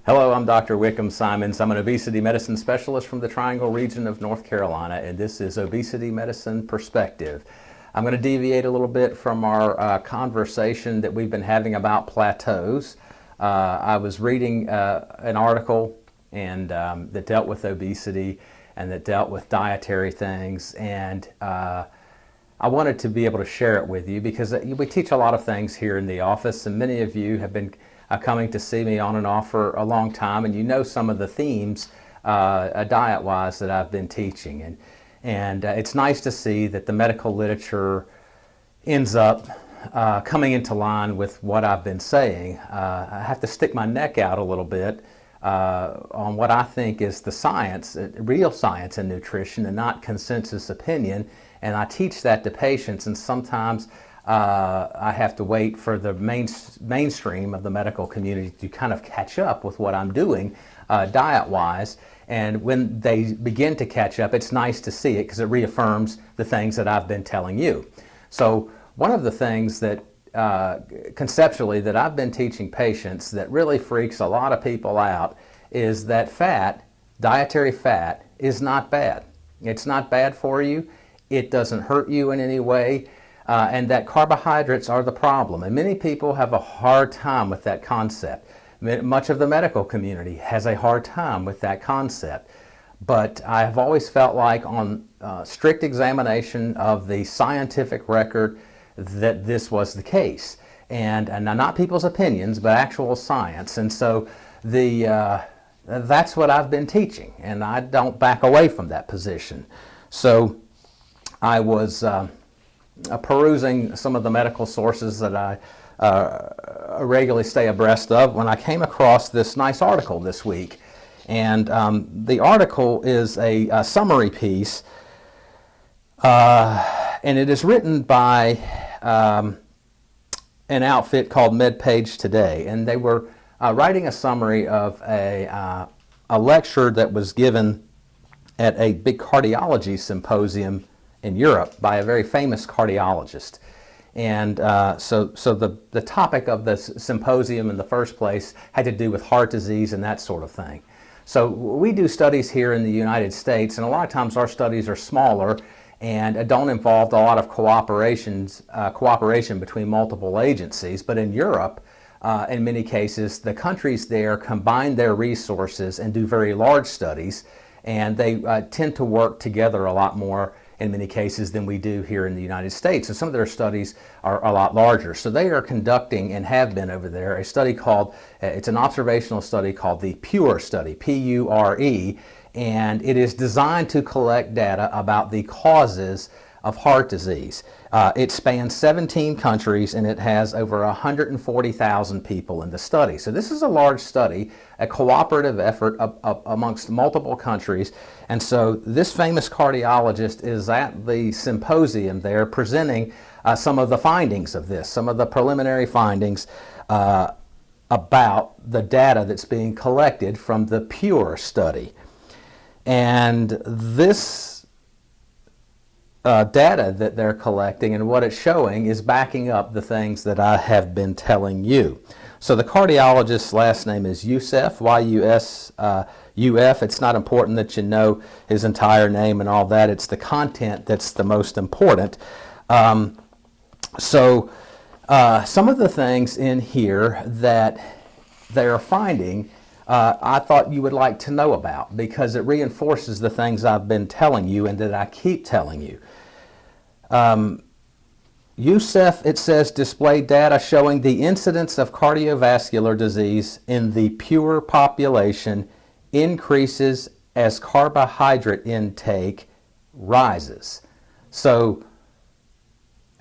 Hello, I'm Dr. Wickham Simonds. I'm an obesity medicine specialist from the Triangle region of North Carolina, and this is Obesity Medicine Perspective. I'm going to deviate a little bit from our conversation that we've been having about plateaus. I was reading an article that dealt with obesity and that dealt with dietary things, and I wanted to be able to share it with you because we teach a lot of things here in the office, and many of you have been coming to see me on and off for a long time, and you know some of the themes diet-wise that I've been teaching. And it's nice to see that the medical literature ends up coming into line with what I've been saying. I have to stick my neck out a little bit on what I think is the science, real science in nutrition, and not consensus opinion. And I teach that to patients, and sometimes I have to wait for the mainstream of the medical community to kind of catch up with what I'm doing diet-wise. And when they begin to catch up, it's nice to see it because it reaffirms the things that I've been telling you. So one of the things that conceptually that I've been teaching patients that really freaks a lot of people out is that fat, dietary fat, is not bad. It's not bad for you. It doesn't hurt you in any way. And that carbohydrates are the problem. And many people have a hard time with that concept. Much of the medical community has a hard time with that concept. But I've always felt like on strict examination of the scientific record that this was the case. And not people's opinions, but actual science. And so that's what I've been teaching. And I don't back away from that position. So I was perusing some of the medical sources that I regularly stay abreast of when I came across this nice article this week. And the article is a summary piece, and it is written by an outfit called MedPage Today. And they were writing a summary of a lecture that was given at a big cardiology symposium in Europe by a very famous cardiologist. And so the topic of this symposium in the first place had to do with heart disease and that sort of thing. So we do studies here in the United States, and a lot of times our studies are smaller and don't involve a lot of cooperation between multiple agencies. But in Europe, in many cases, the countries there combine their resources and do very large studies, and they tend to work together a lot more in many cases than we do here in the United States. And some of their studies are a lot larger. So they are conducting, and have been over there, a study called, it's an observational study called the PURE study, P-U-R-E, and it is designed to collect data about the causes of heart disease. It spans 17 countries, and it has over 140,000 people in the study. So this is a large study, a cooperative effort amongst multiple countries. And so this famous cardiologist is at the symposium there presenting some of the findings of this, some of the preliminary findings about the data that's being collected from the PURE study. And this data that they're collecting and what it's showing is backing up the things that I have been telling you. So the cardiologist's last name is Youssef, Y-U-S-U-F. It's not important that you know his entire name and all that. It's the content that's the most important. Some of the things in here that they're finding I thought you would like to know about, because it reinforces the things I've been telling you and that I keep telling you. Youssef, it says, displayed data showing the incidence of cardiovascular disease in the PURE population increases as carbohydrate intake rises. So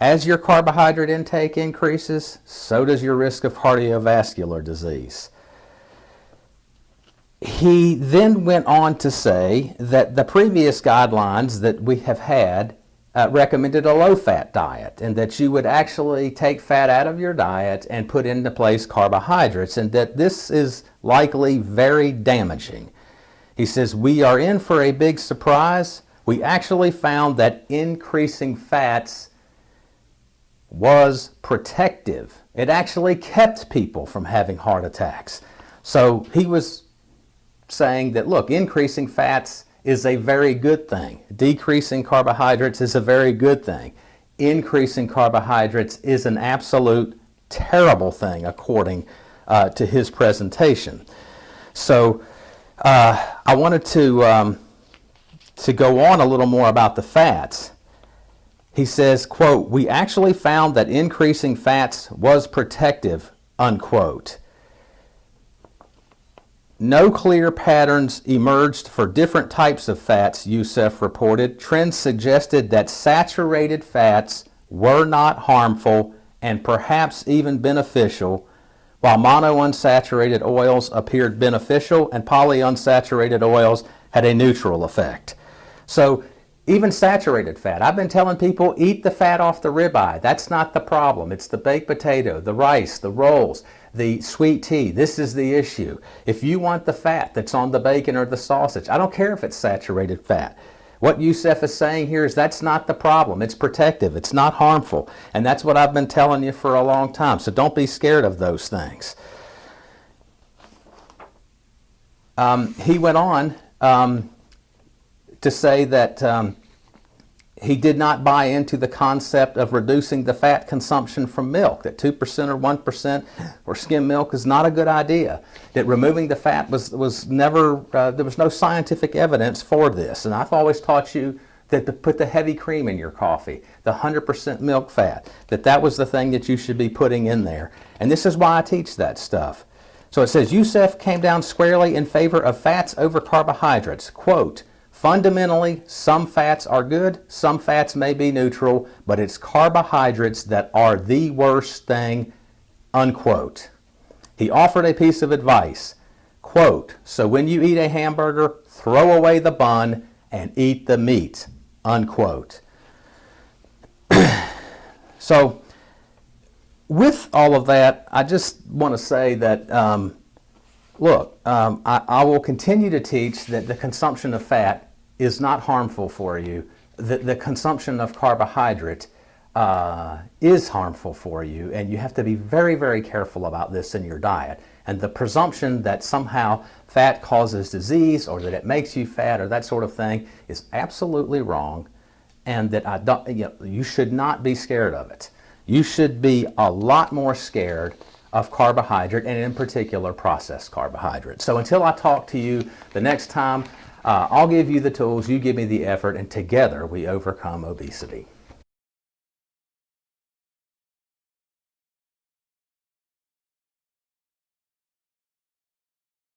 as your carbohydrate intake increases, so does your risk of cardiovascular disease. He then went on to say that the previous guidelines that we have had recommended a low-fat diet, and that you would actually take fat out of your diet and put into place carbohydrates, and that this is likely very damaging. He says, we are in for a big surprise. We actually found that increasing fats was protective. It actually kept people from having heart attacks. So he was saying that, look, increasing fats is a very good thing. Decreasing carbohydrates is a very good thing. Increasing carbohydrates is an absolute terrible thing, according to his presentation. So I wanted to go on a little more about the fats. He says, quote, "We actually found that increasing fats was protective," unquote. No clear patterns emerged for different types of fats, Youssef reported. Trends suggested that saturated fats were not harmful and perhaps even beneficial, while monounsaturated oils appeared beneficial and polyunsaturated oils had a neutral effect. So even saturated fat, I've been telling people, eat the fat off the ribeye. That's not the problem. It's the baked potato, the rice, the rolls, the sweet tea. This is the issue. If you want the fat that's on the bacon or the sausage, I don't care if it's saturated fat. What Youssef is saying here is that's not the problem. It's protective. It's not harmful. And that's what I've been telling you for a long time. So don't be scared of those things. He went on to say that he did not buy into the concept of reducing the fat consumption from milk, that 2% or 1% or skim milk is not a good idea, that removing the fat was never, there was no scientific evidence for this. And I've always taught you that to put the heavy cream in your coffee, the 100% milk fat, that was the thing that you should be putting in there. And this is why I teach that stuff. So it says, Youssef came down squarely in favor of fats over carbohydrates. Quote, "Fundamentally, some fats are good, some fats may be neutral, but it's carbohydrates that are the worst thing," unquote. He offered a piece of advice, quote, "So when you eat a hamburger, throw away the bun and eat the meat," unquote. So with all of that, I just want to say that, look, I will continue to teach that the consumption of fat is not harmful for you. The consumption of carbohydrate is harmful for you, and you have to be very, very careful about this in your diet. And the presumption that somehow fat causes disease or that it makes you fat or that sort of thing is absolutely wrong, and that you should not be scared of it. You should be a lot more scared of carbohydrate, and in particular processed carbohydrates. So until I talk to you the next time, I'll give you the tools, you give me the effort, and together we overcome obesity.